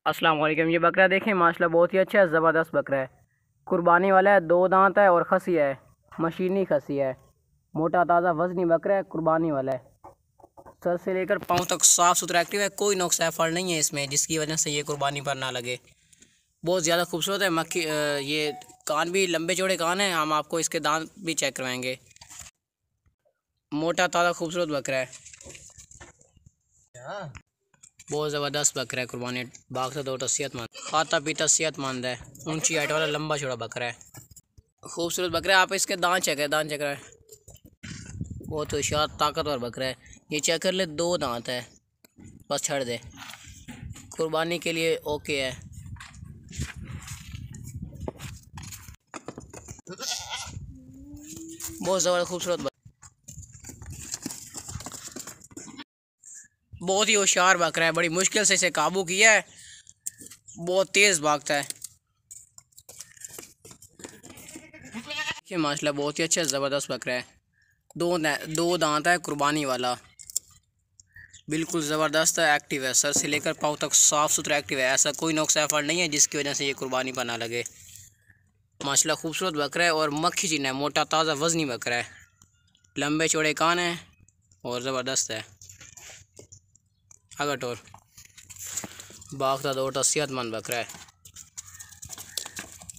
अस्सलाम वालेकुम। ये बकरा देखें माशाल्लाह बहुत ही अच्छा है, ज़बरदस्त बकरा है। कुर्बानी वाला है, 2 दांत है और खसी है, मशीनी खसी है। मोटा ताज़ा वजनी बकरा है, कुर्बानी वाला है। सर से लेकर पाँव तक साफ़ सुथरा एक्टिव है, कोई नुक्स फल नहीं है इसमें, जिसकी वजह से ये कुर्बानी पर ना लगे। बहुत ज़्यादा खूबसूरत है। मक्खी ये कान भी लंबे चौड़े कान हैं। हम आपको इसके दांत भी चेक करवाएंगे। मोटा ताज़ा खूबसूरत बकरा है, बहुत ज़बरदस्त बकरा है। कुर्बानी बाग से 2 सेहतमंद, खाता पीता सेहतमंद है। ऊंची हाइट वाला लंबा चौड़ा बकरा है, खूबसूरत बकरा है। आप इसके दांत चेक है, दांत चेक है, बहुत होशियार ताकतवर बकरा है। ये चेक कर ले, 2 दांत है, बस छड़ दे। कुर्बानी के लिए ओके है। बहुत ज़बरदस्त खूबसूरत, बहुत ही होशियार बकरा है। बड़ी मुश्किल से इसे काबू किया है, बहुत तेज़ भागता है। ये माशाल्लाह बहुत ही अच्छा ज़बरदस्त बकरा है। 2 दांत है, कुर्बानी वाला, बिल्कुल ज़बरदस्त है, एक्टिव है। सर से लेकर पाँव तक साफ़ सुथरा एक्टिव है। ऐसा कोई नुक्स फल नहीं है जिसकी वजह से ये कुर्बानी पर ना लगे। माशाल्लाह खूबसूरत बकरा है और मक्खी चीना है। मोटा ताज़ा वजनी बकरा है, लंबे चौड़े कान है और ज़बरदस्त है। अगर टोर बागता दौड़ता सेहतमंद बकरा है,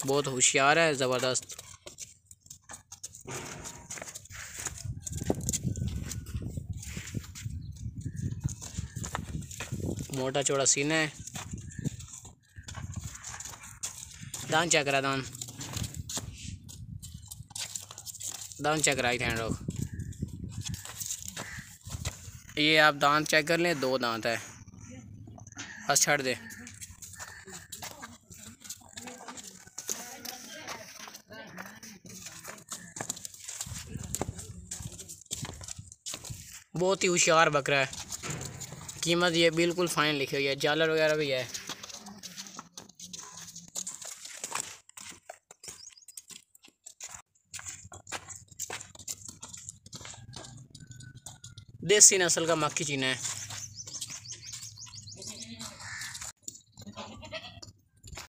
बहुत होशियार है, ज़बरदस्त। मोटा चौड़ा सीना है। दान चेक करा, दान दान चेक कराई थे लोग। ये आप दांत चेक कर लें, 2 दांत है, बस छड़ दे। बहुत ही होशियार बकरा है। कीमत ये बिल्कुल फाइन लिखी हुई है, जालर वगैरह भी है। देसी नस्ल का मक्खी चीना है।